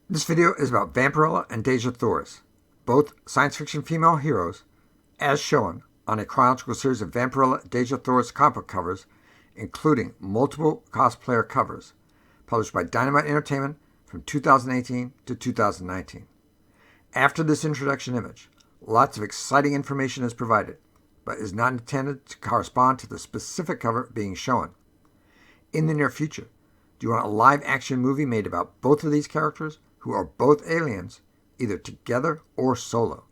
This video is about Vampirella and Dejah Thoris, both science fiction female heroes, as shown on a chronological series of Vampirella Dejah Thoris comic book covers, including multiple cosplayer covers, published by Dynamite Entertainment from 2018 to 2019. After this introduction image, lots of exciting information is provided, but is not intended to correspond to the specific cover being shown. In the near future, do you want a live-action movie made about both of these characters, who are both aliens, either together or solo?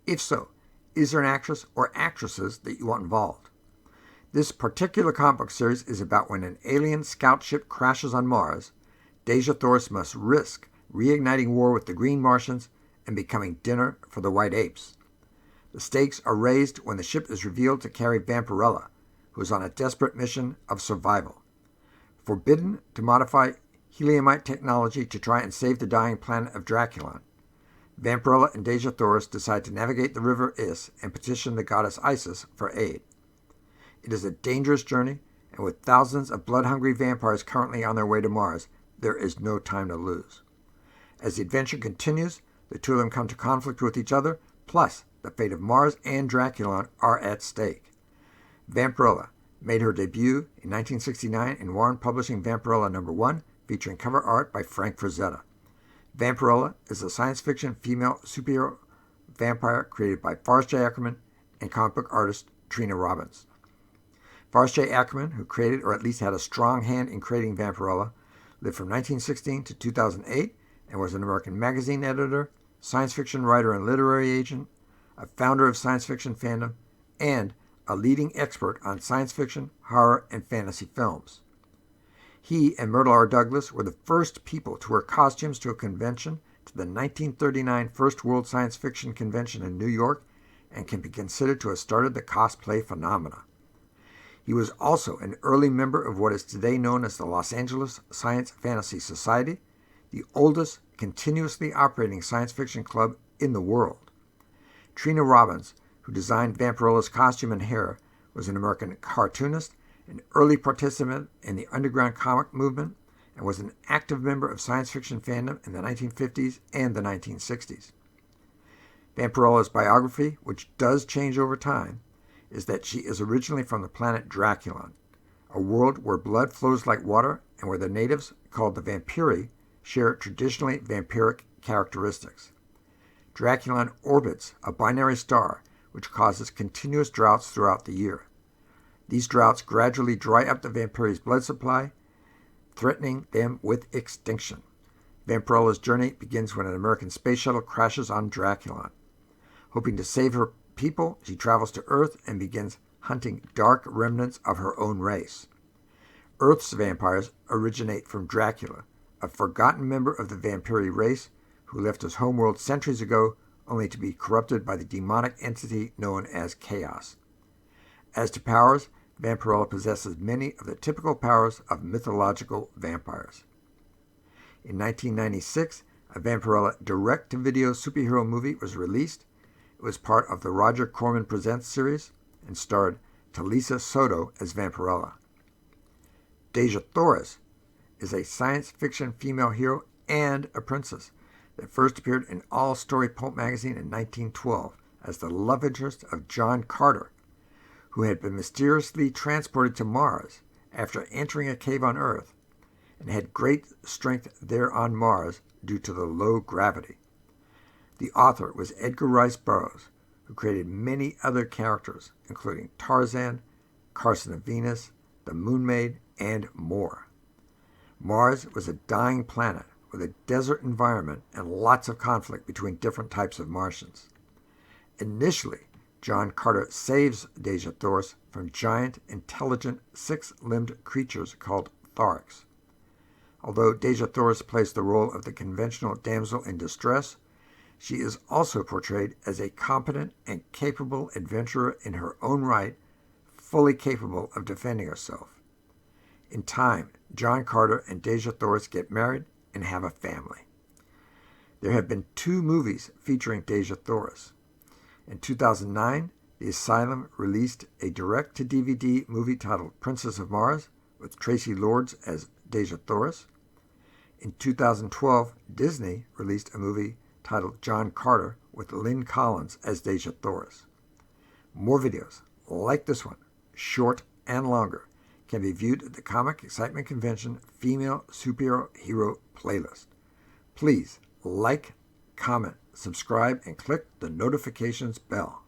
If so, is there an actress or actresses that you want involved? This particular comic book series is about when an alien scout ship crashes on Mars, Dejah Thoris must risk reigniting war with the Green Martians and becoming dinner for the white apes. The stakes are raised when the ship is revealed to carry Vampirella, who is on a desperate mission of survival. Forbidden to modify heliumite technology to try and save the dying planet of Draculon, Vampirella and Dejah Thoris decide to navigate the river Is and petition the goddess Isis for aid. It is a dangerous journey, and with thousands of blood-hungry vampires currently on their way to Mars, there is no time to lose. As the adventure continues, the two of them come to conflict with each other, plus the fate of Mars and Draculon are at stake. Vampirella made her debut in 1969 in Warren Publishing Vampirella No. 1, featuring cover art by Frank Frazetta. Vampirella is a science fiction female superhero vampire created by Forrest J. Ackerman and comic book artist Trina Robbins. Forrest J. Ackerman, who created or at least had a strong hand in creating Vampirella, lived from 1916 to 2008 and was an American magazine editor, science fiction writer and literary agent, a founder of science fiction fandom, and a leading expert on science fiction, horror, and fantasy films. He and Myrtle R. Douglas were the first people to wear costumes to a convention to the 1939 First World Science Fiction Convention in New York, and can be considered to have started the cosplay phenomena. He was also an early member of what is today known as the Los Angeles Science Fantasy Society, the oldest continuously operating science fiction club in the world. Trina Robbins, who designed Vampirella's costume and hair, was an American cartoonist, an early participant in the underground comic movement, and was an active member of science fiction fandom in the 1950s and the 1960s. Vampirella's biography, which does change over time, is that she is originally from the planet Draculon, a world where blood flows like water and where the natives, called the Vampiri, share traditionally vampiric characteristics. Draculon orbits a binary star which causes continuous droughts throughout the year. These droughts gradually dry up the Vampiri's blood supply, threatening them with extinction. Vampirella's journey begins when an American space shuttle crashes on Draculon. Hoping to save her people, she travels to Earth and begins hunting dark remnants of her own race. Earth's vampires originate from Dracula, a forgotten member of the Vampiri race who left his homeworld centuries ago only to be corrupted by the demonic entity known as Chaos. As to powers, Vampirella possesses many of the typical powers of mythological vampires. In 1996, a Vampirella direct-to-video superhero movie was released. It was part of the Roger Corman Presents series and starred Talisa Soto as Vampirella. Dejah Thoris is a science fiction female hero and a princess that first appeared in All Story Pulp magazine in 1912 as the love interest of John Carter, who had been mysteriously transported to Mars after entering a cave on Earth and had great strength there on Mars due to the low gravity. The author was Edgar Rice Burroughs, who created many other characters, including Tarzan, Carson of Venus, the Moon Maid, and more. Mars was a dying planet with a desert environment and lots of conflict between different types of Martians. Initially, John Carter saves Dejah Thoris from giant, intelligent, six-limbed creatures called Thorics. Although Dejah Thoris plays the role of the conventional damsel in distress, she is also portrayed as a competent and capable adventurer in her own right, fully capable of defending herself. In time, John Carter and Dejah Thoris get married and have a family. There have been 2 movies featuring Dejah Thoris. In 2009, the Asylum released a direct-to-DVD movie titled Princess of Mars with Tracy Lords as Dejah Thoris. In 2012, Disney released a movie titled John Carter with Lynn Collins as Dejah Thoris. More videos like this one, short and longer, can be viewed at the Comic Excitement Convention Female Superhero Hero playlist. Please like, comment, subscribe, and click the notifications bell.